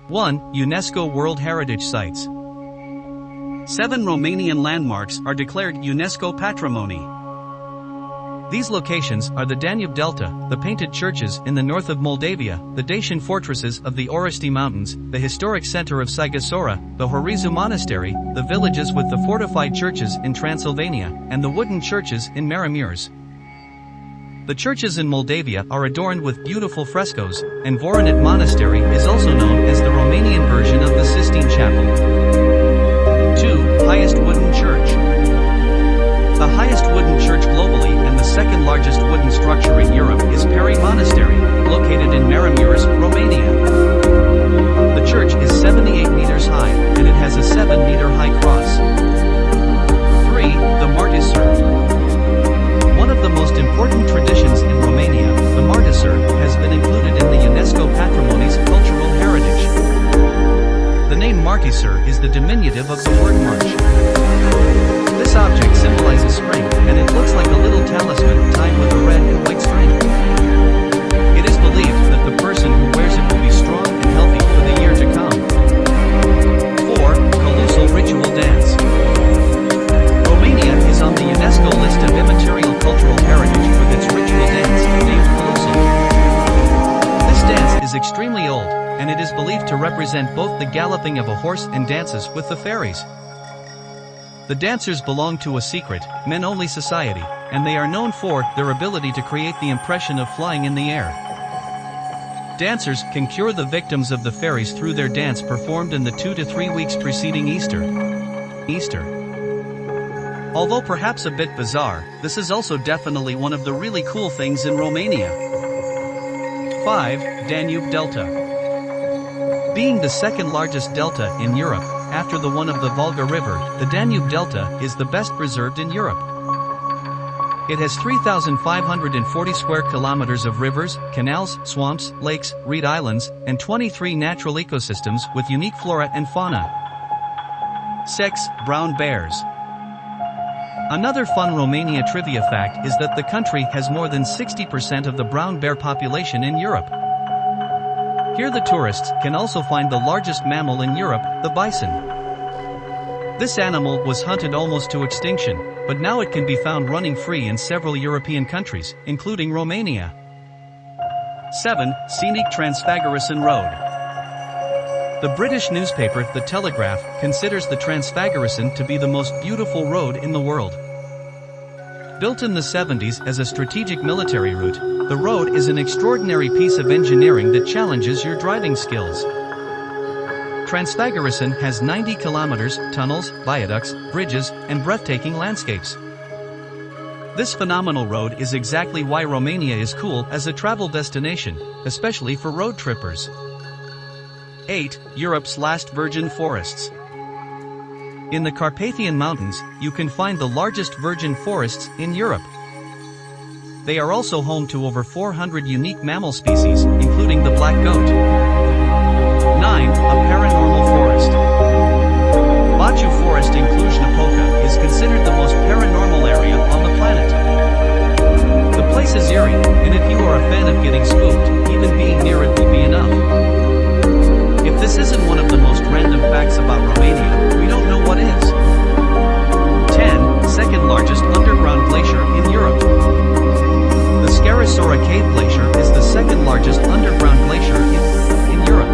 1. UNESCO World Heritage Sites. 7 Romanian landmarks are declared UNESCO Patrimony. These locations are the Danube Delta, the painted churches in the north of Moldavia, the Dacian fortresses of the Orăști Mountains, the historic center of Scarisoara, the Horizu Monastery, the villages with the fortified churches in Transylvania, and the wooden churches in Maramureș. The churches in Moldavia are adorned with beautiful frescoes, and Voronezh Monastery is also known as the Romanian version of the Sistine Chapel. 2. Highest wooden church. The highest wooden church globally and the second largest wooden structure in Europe is Peri Monastery, located in Maramureș, Romania. The church is 78 meters high, and it has a 7-meter high cross. 3. The Martisor. One of the most important traditions in Romania, the Martisor, has been included in the UNESCO Patrimony's cultural heritage. The name Martisor is the diminutive of the word march. This object symbolizes spring, and it looks like a little talisman tied with a red and white string. It is believed that the person who wears it will be strong and healthy for the year to come. 4. Calusal ritual dance. Romania is on the UNESCO list of immaterial cultural heritage with its ritual dance, named Calusul. This dance is extremely old, and it is believed to represent both the galloping of a horse and dances with the fairies. The dancers belong to a secret, men-only society, and they are known for their ability to create the impression of flying in the air. Dancers can cure the victims of the fairies through their dance performed in the 2 to 3 weeks preceding Easter. Although perhaps a bit bizarre, this is also definitely one of the really cool things in Romania. 5. Danube Delta. Being the second largest delta in Europe, after the one of the Volga River, the Danube Delta is the best preserved in Europe. It has 3,540 square kilometers of rivers, canals, swamps, lakes, reed islands, and 23 natural ecosystems with unique flora and fauna. 6. Brown bears. Another fun Romania trivia fact is that the country has more than 60% of the brown bear population in Europe. Here the tourists can also find the largest mammal in Europe, the bison. This animal was hunted almost to extinction, but now it can be found running free in several European countries, including Romania. 7. Scenic Transfagarasan Road. The British newspaper The Telegraph considers the Transfagarasan to be the most beautiful road in the world. Built in the 70s as a strategic military route, the road is an extraordinary piece of engineering that challenges your driving skills. Transfagarasan has 90 kilometers, tunnels, viaducts, bridges, and breathtaking landscapes. This phenomenal road is exactly why Romania is cool as a travel destination, especially for road trippers. 8. Europe's last virgin forests. In the Carpathian Mountains, you can find the largest virgin forests in Europe. They are also home to over 400 unique mammal species, including the black goat. 9. A paranormal forest. Baciu Forest in Cluj-Napoca is considered the most paranormal area on the planet. The place is eerie, and if you are a fan of getting spooked, even being near it will be enough. If this isn't one of the most random facts about Romania, we don't know what is. 10. Second largest underground glacier in Europe. The Scarisoara Cave Glacier is the second largest underground glacier in Europe.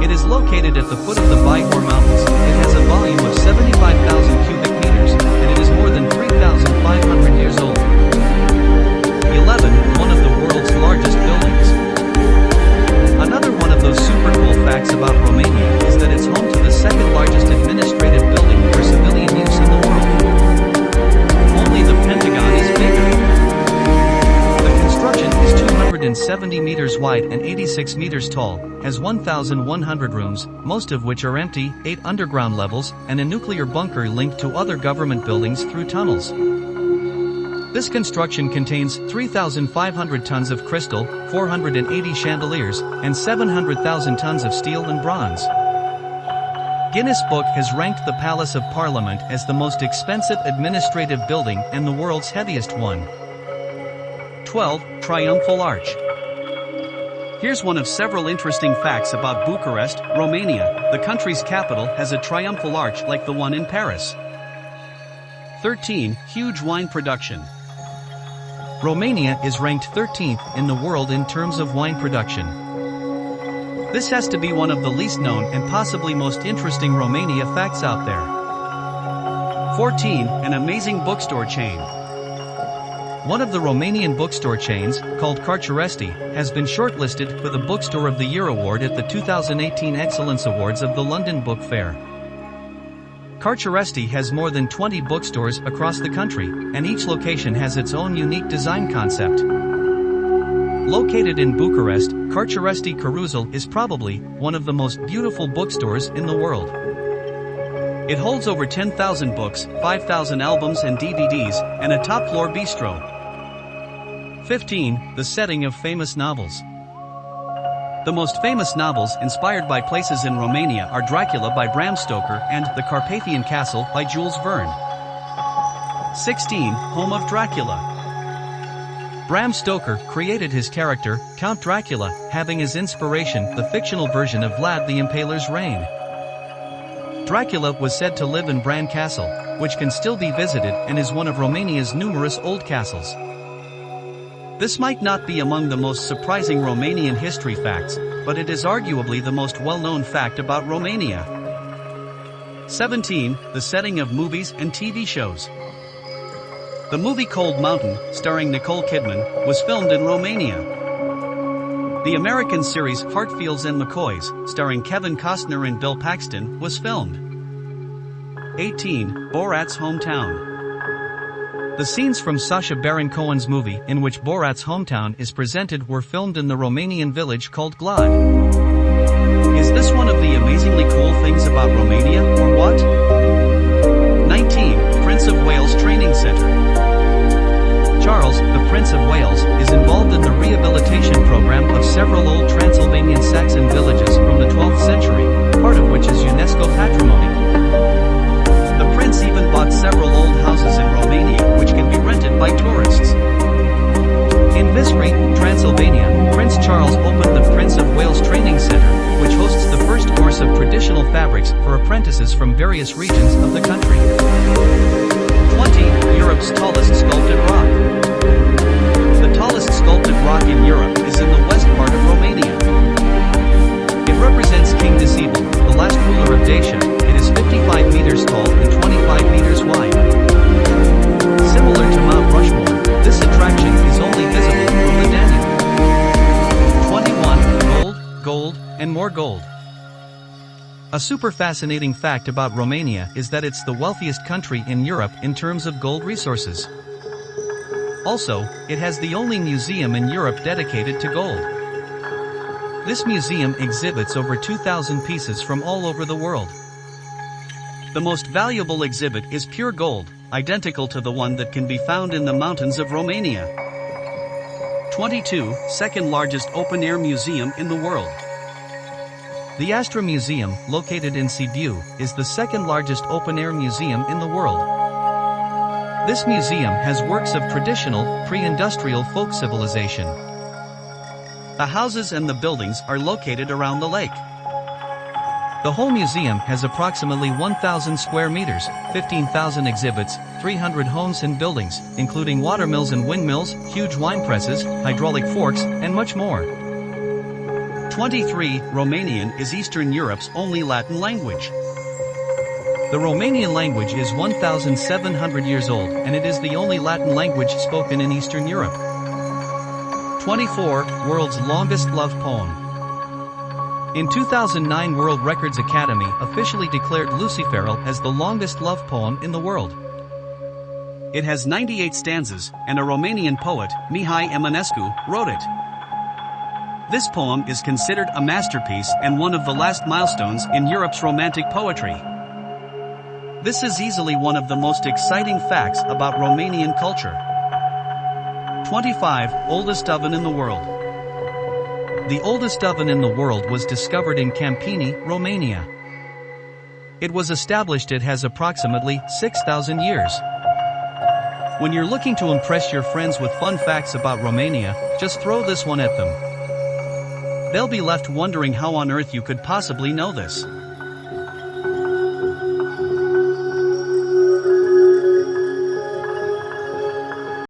It is located at the foot of the Bihor Mountains. It has a volume of 75,000 cubic meters, and it is more than 3,500 years old. 11. One of the world's largest buildings. Another one of those super cool facts about Romania is that it's home to the second largest administrative building for civilian use in the world. Only the Pentagon is bigger. The construction is 270 meters wide and 86 meters tall, has 1,100 rooms, most of which are empty, 8 underground levels, and a nuclear bunker linked to other government buildings through tunnels. This construction contains 3,500 tons of crystal, 480 chandeliers, and 700,000 tons of steel and bronze. Guinness Book has ranked the Palace of Parliament as the most expensive administrative building and the world's heaviest one. 12. Triumphal Arch. Here's one of several interesting facts about Bucharest, Romania. The country's capital has a triumphal arch like the one in Paris. 13. Huge wine production. Romania is ranked 13th in the world in terms of wine production. This has to be one of the least known and possibly most interesting Romania facts out there. 14. An amazing bookstore chain. One of the Romanian bookstore chains, called Carpathian, has been shortlisted for the Bookstore of the Year award at the 2018 Excellence Awards of the London Book Fair. Carpathian has more than 20 bookstores across the country, and each location has its own unique design concept. Located in Bucharest, Carpathian Carousel is probably one of the most beautiful bookstores in the world. It holds over 10,000 books, 5,000 albums and DVDs, and a top-floor bistro. 15. The setting of famous novels. The most famous novels inspired by places in Romania are Dracula by Bram Stoker and The Carpathian Castle by Jules Verne. 16. Home of Dracula. Bram Stoker created his character, Count Dracula, having as inspiration the fictional version of Vlad the Impaler's reign. Dracula was said to live in Bran Castle, which can still be visited and is one of Romania's numerous old castles. This might not be among the most surprising Romanian history facts, but it is arguably the most well-known fact about Romania. 17. The setting of movies and TV shows. The movie Cold Mountain, starring Nicole Kidman, was filmed in Romania. The American series Hartfields and McCoys, starring Kevin Costner and Bill Paxton, was filmed. 18. Borat's hometown. The scenes from Sacha Baron Cohen's movie in which Borat's hometown is presented were filmed in the Romanian village called Glad. Is this one of the amazingly cool things about Romania, or what? 19. Prince of Wales Training Center. Charles, the Prince of Wales, is involved in the rehabilitation program of several old Transylvanian Saxon villages from the 12th century, part of which is UNESCO patrimony. The prince even bought several old houses in Romania which can be rented by tourists. In Visfrey, Transylvania, Prince Charles opened the Prince of Wales Training Center, which hosts the first course of traditional fabrics for apprentices from various regions of the country. 20. Europe's tallest sculpted rock. The tallest sculpted rock in Europe is in the west part of Romania. It represents King Decebalus, the last ruler of Dacia. It is 55 meters tall and 25 meters wide. Similar to Mount Rushmore, this attraction is only visible from the Danube. 21. Gold, gold, and more gold. A super fascinating fact about Romania is that it's the wealthiest country in Europe in terms of gold resources. Also, it has the only museum in Europe dedicated to gold. This museum exhibits over 2,000 pieces from all over the world. The most valuable exhibit is pure gold, identical to the one that can be found in the mountains of Romania. 22. Second largest open-air museum in the world. The Astra Museum, located in Sibiu, is the second largest open-air museum in the world. This museum has works of traditional, pre-industrial folk civilization. The houses and the buildings are located around the lake. The whole museum has approximately 1,000 square meters, 15,000 exhibits, 300 homes and buildings, including watermills and windmills, huge wine presses, hydraulic forks, and much more. 23. Romanian is Eastern Europe's only Latin language. The Romanian language is 1,700 years old, and it is the only Latin language spoken in Eastern Europe. 24. World's longest love poem. In 2009, World Records Academy officially declared Luciferul as the longest love poem in the world. It has 98 stanzas, and a Romanian poet, Mihai Eminescu, wrote it. This poem is considered a masterpiece and one of the last milestones in Europe's romantic poetry. This is easily one of the most exciting facts about Romanian culture. 25. Oldest oven in the world. The oldest oven in the world was discovered in Campini, Romania. It was established it has approximately 6,000 years. When you're looking to impress your friends with fun facts about Romania, just throw this one at them. They'll be left wondering how on earth you could possibly know this.